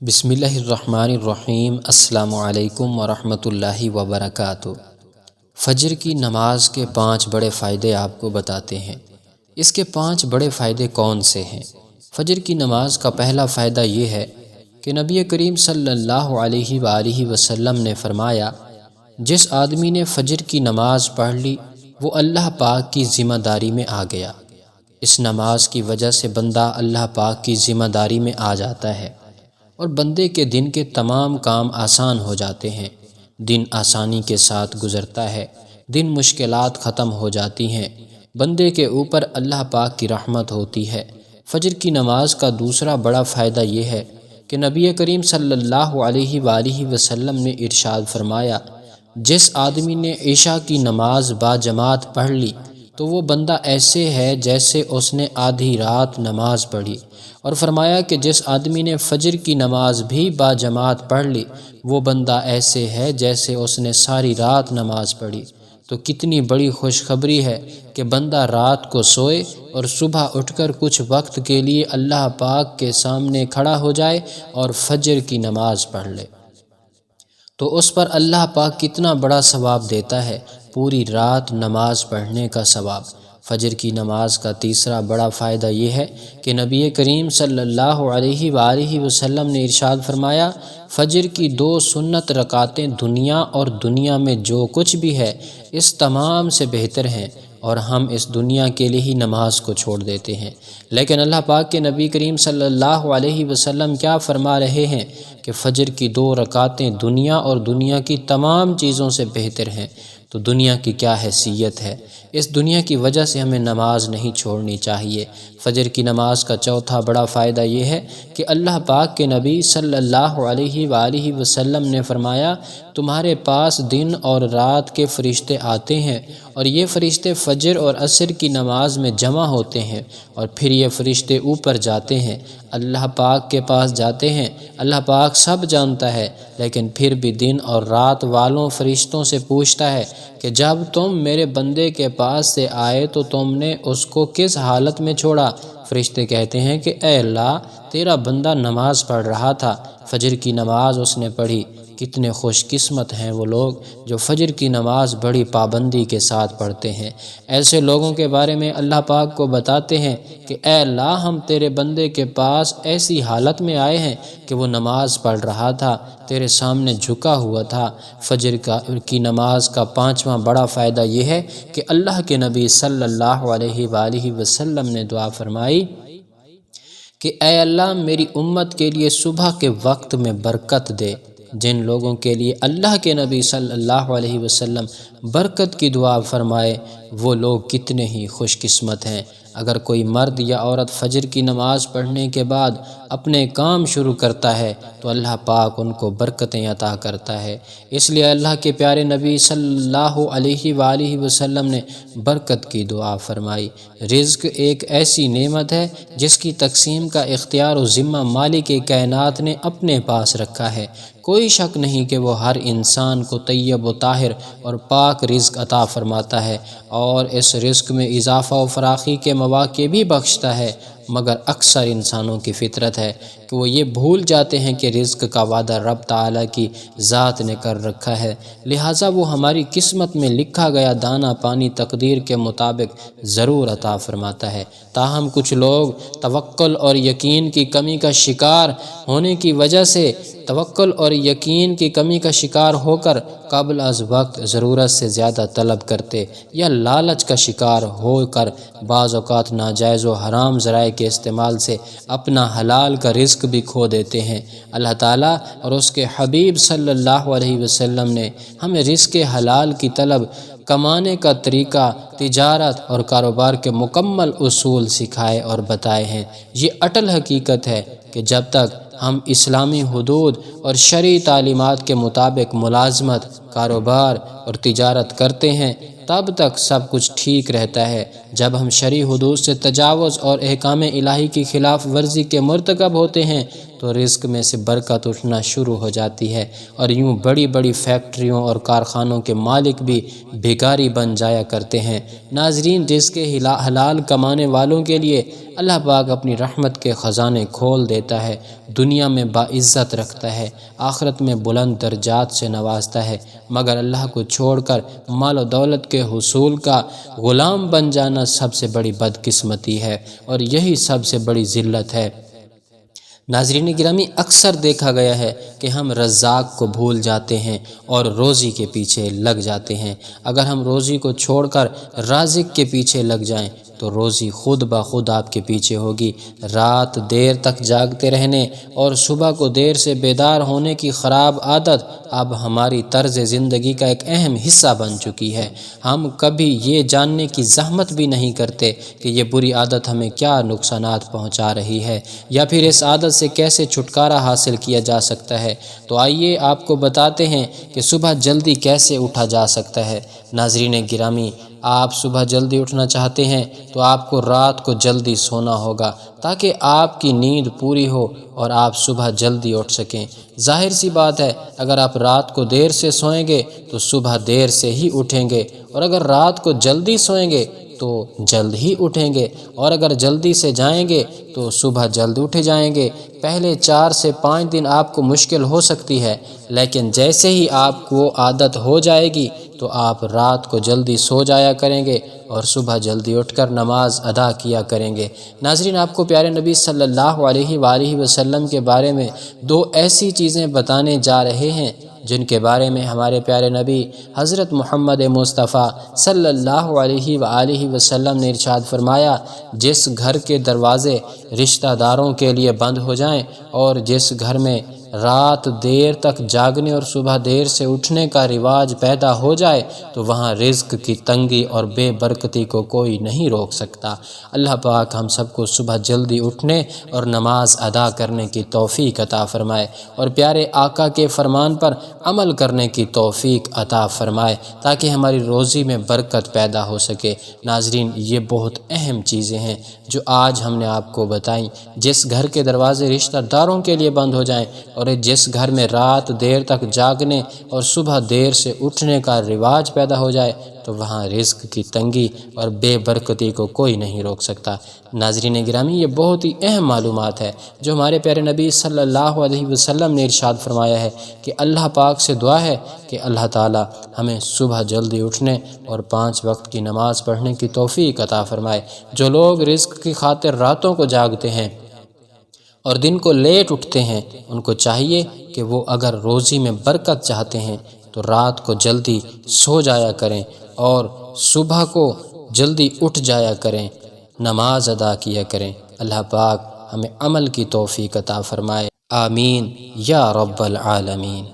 بسم اللہ الرحمن الرحیم۔ السلام علیکم ورحمۃ اللہ وبرکاتہ۔ فجر کی نماز کے 5 بڑے فائدے آپ کو بتاتے ہیں۔ اس کے 5 بڑے فائدے کون سے ہیں؟ فجر کی نماز کا پہلا فائدہ یہ ہے کہ نبی کریم صلی اللہ علیہ وآلہ وسلم نے فرمایا، جس آدمی نے فجر کی نماز پڑھ لی وہ اللہ پاک کی ذمہ داری میں آ گیا۔ اس نماز کی وجہ سے بندہ اللہ پاک کی ذمہ داری میں آ جاتا ہے اور بندے کے دن کے تمام کام آسان ہو جاتے ہیں۔ دن آسانی کے ساتھ گزرتا ہے، دن مشکلات ختم ہو جاتی ہیں، بندے کے اوپر اللہ پاک کی رحمت ہوتی ہے۔ فجر کی نماز کا دوسرا بڑا فائدہ یہ ہے کہ نبی کریم صلی اللہ علیہ وآلہ وسلم نے ارشاد فرمایا، جس آدمی نے عشاء کی نماز باجماعت پڑھ لی تو وہ بندہ ایسے ہے جیسے اس نے آدھی رات نماز پڑھی، اور فرمایا کہ جس آدمی نے فجر کی نماز بھی باجماعت پڑھ لی وہ بندہ ایسے ہے جیسے اس نے ساری رات نماز پڑھی۔ تو کتنی بڑی خوشخبری ہے کہ بندہ رات کو سوئے اور صبح اٹھ کر کچھ وقت کے لیے اللہ پاک کے سامنے کھڑا ہو جائے اور فجر کی نماز پڑھ لے، تو اس پر اللہ پاک کتنا بڑا ثواب دیتا ہے، پوری رات نماز پڑھنے کا ثواب۔ فجر کی نماز کا تیسرا بڑا فائدہ یہ ہے کہ نبی کریم صلی اللہ علیہ وآلہ وسلم نے ارشاد فرمایا، فجر کی 2 سنت رکعتیں دنیا اور دنیا میں جو کچھ بھی ہے اس تمام سے بہتر ہیں، اور ہم اس دنیا کے لیے ہی نماز کو چھوڑ دیتے ہیں۔ لیکن اللہ پاک کے نبی کریم صلی اللہ علیہ وسلم کیا فرما رہے ہیں کہ فجر کی 2 رکعتیں دنیا اور دنیا کی تمام چیزوں سے بہتر ہیں۔ تو دنیا کی کیا حیثیت ہے، اس دنیا کی وجہ سے ہمیں نماز نہیں چھوڑنی چاہیے۔ فجر کی نماز کا چوتھا بڑا فائدہ یہ ہے کہ اللہ پاک کے نبی صلی اللہ علیہ وآلہ وسلم نے فرمایا، تمہارے پاس دن اور رات کے فرشتے آتے ہیں اور یہ فرشتے فجر اور عصر کی نماز میں جمع ہوتے ہیں، اور پھر یہ فرشتے اوپر جاتے ہیں، اللہ پاک کے پاس جاتے ہیں۔ اللہ پاک سب جانتا ہے، لیکن پھر بھی دن اور رات والوں فرشتوں سے پوچھتا ہے کہ جب تم میرے بندے کے پاس سے آئے تو تم نے اس کو کس حالت میں چھوڑا؟ فرشتے کہتے ہیں کہ اے اللہ، تیرا بندہ نماز پڑھ رہا تھا، فجر کی نماز اس نے پڑھی۔ کتنے خوش قسمت ہیں وہ لوگ جو فجر کی نماز بڑی پابندی کے ساتھ پڑھتے ہیں۔ ایسے لوگوں کے بارے میں اللہ پاک کو بتاتے ہیں کہ اے اللہ، ہم تیرے بندے کے پاس ایسی حالت میں آئے ہیں کہ وہ نماز پڑھ رہا تھا، تیرے سامنے جھکا ہوا تھا۔ فجر کی نماز کا 5واں بڑا فائدہ یہ ہے کہ اللہ کے نبی صلی اللہ علیہ وآلہ وسلم نے دعا فرمائی کہ اے اللہ، میری امت کے لیے صبح کے وقت میں برکت دے۔ جن لوگوں کے لیے اللہ کے نبی صلی اللہ علیہ وسلم برکت کی دعا فرمائے وہ لوگ کتنے ہی خوش قسمت ہیں۔ اگر کوئی مرد یا عورت فجر کی نماز پڑھنے کے بعد اپنے کام شروع کرتا ہے تو اللہ پاک ان کو برکتیں عطا کرتا ہے۔ اس لیے اللہ کے پیارے نبی صلی اللہ علیہ وآلہ وسلم نے برکت کی دعا فرمائی۔ رزق ایک ایسی نعمت ہے جس کی تقسیم کا اختیار و ذمہ مالک کائنات نے اپنے پاس رکھا ہے۔ کوئی شک نہیں کہ وہ ہر انسان کو طیب و طاہر اور پاک رزق عطا فرماتا ہے، اور اس رزق میں اضافہ و فراخی کے مواقع بھی بخشتا ہے، مگر اکثر انسانوں کی فطرت ہے کہ وہ یہ بھول جاتے ہیں کہ رزق کا وعدہ رب تعالیٰ کی ذات نے کر رکھا ہے، لہٰذا وہ ہماری قسمت میں لکھا گیا دانہ پانی تقدیر کے مطابق ضرور عطا فرماتا ہے۔ تاہم کچھ لوگ توکل اور یقین کی کمی کا شکار ہونے کی وجہ سے ہو کر قبل از وقت ضرورت سے زیادہ طلب کرتے یا لالچ کا شکار ہو کر بعض اوقات ناجائز و حرام ذرائع کے استعمال سے اپنا حلال کا رزق بھی کھو دیتے ہیں۔ اللہ تعالیٰ اور اس کے حبیب صلی اللہ علیہ وسلم نے ہمیں رزق حلال کی طلب، کمانے کا طریقہ، تجارت اور کاروبار کے مکمل اصول سکھائے اور بتائے ہیں۔ یہ اٹل حقیقت ہے کہ جب تک ہم اسلامی حدود اور شرعی تعلیمات کے مطابق ملازمت، کاروبار اور تجارت کرتے ہیں تب تک سب کچھ ٹھیک رہتا ہے۔ جب ہم شرعی حدود سے تجاوز اور احکام الہی کی خلاف ورزی کے مرتکب ہوتے ہیں تو رزق میں سے برکت اٹھنا شروع ہو جاتی ہے، اور یوں بڑی بڑی فیکٹریوں اور کارخانوں کے مالک بھی بھکاری بن جایا کرتے ہیں۔ ناظرین، رزق حلال کمانے والوں کے لیے اللہ پاک اپنی رحمت کے خزانے کھول دیتا ہے، دنیا میں باعزت رکھتا ہے، آخرت میں بلند درجات سے نوازتا ہے، مگر اللہ کو چھوڑ کر مال و دولت کے حصول کا غلام بن جانا سب سے بڑی بدقسمتی ہے، اور یہی سب سے بڑی ذلت ہے۔ ناظرین گرامی، اکثر دیکھا گیا ہے کہ ہم رزاق کو بھول جاتے ہیں اور روزی کے پیچھے لگ جاتے ہیں۔ اگر ہم روزی کو چھوڑ کر رازق کے پیچھے لگ جائیں تو روزی خود بخود آپ کے پیچھے ہوگی۔ رات دیر تک جاگتے رہنے اور صبح کو دیر سے بیدار ہونے کی خراب عادت اب ہماری طرز زندگی کا ایک اہم حصہ بن چکی ہے۔ ہم کبھی یہ جاننے کی زحمت بھی نہیں کرتے کہ یہ بری عادت ہمیں کیا نقصانات پہنچا رہی ہے، یا پھر اس عادت سے کیسے چھٹکارا حاصل کیا جا سکتا ہے۔ تو آئیے آپ کو بتاتے ہیں کہ صبح جلدی کیسے اٹھا جا سکتا ہے۔ ناظرین گرامی، آپ صبح جلدی اٹھنا چاہتے ہیں تو آپ کو رات کو جلدی سونا ہوگا تاکہ آپ کی نیند پوری ہو اور آپ صبح جلدی اٹھ سکیں۔ ظاہر سی بات ہے، اگر آپ رات کو دیر سے سوئیں گے تو صبح دیر سے ہی اٹھیں گے، اور اگر رات کو جلدی سوئیں گے تو جلد ہی اٹھیں گے، اور اگر جلدی سے جائیں گے تو صبح جلد اٹھ جائیں گے۔ پہلے 4 سے 5 دن آپ کو مشکل ہو سکتی ہے، لیکن جیسے ہی آپ کو عادت ہو جائے گی تو آپ رات کو جلدی سو جایا کریں گے اور صبح جلدی اٹھ کر نماز ادا کیا کریں گے۔ ناظرین، آپ کو پیارے نبی صلی اللہ علیہ وآلہ وسلم کے بارے میں 2 ایسی چیزیں بتانے جا رہے ہیں جن کے بارے میں ہمارے پیارے نبی حضرت محمد مصطفیٰ صلی اللہ علیہ وآلہ وسلم نے ارشاد فرمایا، جس گھر کے دروازے رشتہ داروں کے لیے بند ہو جائیں اور جس گھر میں رات دیر تک جاگنے اور صبح دیر سے اٹھنے کا رواج پیدا ہو جائے تو وہاں رزق کی تنگی اور بے برکتی کو کوئی نہیں روک سکتا۔ اللہ پاک ہم سب کو صبح جلدی اٹھنے اور نماز ادا کرنے کی توفیق عطا فرمائے، اور پیارے آقا کے فرمان پر عمل کرنے کی توفیق عطا فرمائے تاکہ ہماری روزی میں برکت پیدا ہو سکے۔ ناظرین، یہ بہت اہم چیزیں ہیں جو آج ہم نے آپ کو بتائیں۔ جس گھر کے دروازے رشتہ داروں کے لیے بند ہو جائیں اور جس گھر میں رات دیر تک جاگنے اور صبح دیر سے اٹھنے کا رواج پیدا ہو جائے تو وہاں رزق کی تنگی اور بے برکتی کو کوئی نہیں روک سکتا۔ ناظرین گرامی، یہ بہت ہی اہم معلومات ہے جو ہمارے پیارے نبی صلی اللہ علیہ وسلم نے ارشاد فرمایا ہے کہ اللہ پاک سے دعا ہے کہ اللہ تعالی ہمیں صبح جلدی اٹھنے اور 5 وقت کی نماز پڑھنے کی توفیق عطا فرمائے۔ جو لوگ رزق کی خاطر راتوں کو جاگتے ہیں اور دن کو لیٹ اٹھتے ہیں، ان کو چاہیے کہ وہ اگر روزی میں برکت چاہتے ہیں تو رات کو جلدی سو جایا کریں اور صبح کو جلدی اٹھ جایا کریں، نماز ادا کیا کریں۔ اللہ پاک ہمیں عمل کی توفیق عطا فرمائے، آمین یا رب العالمین۔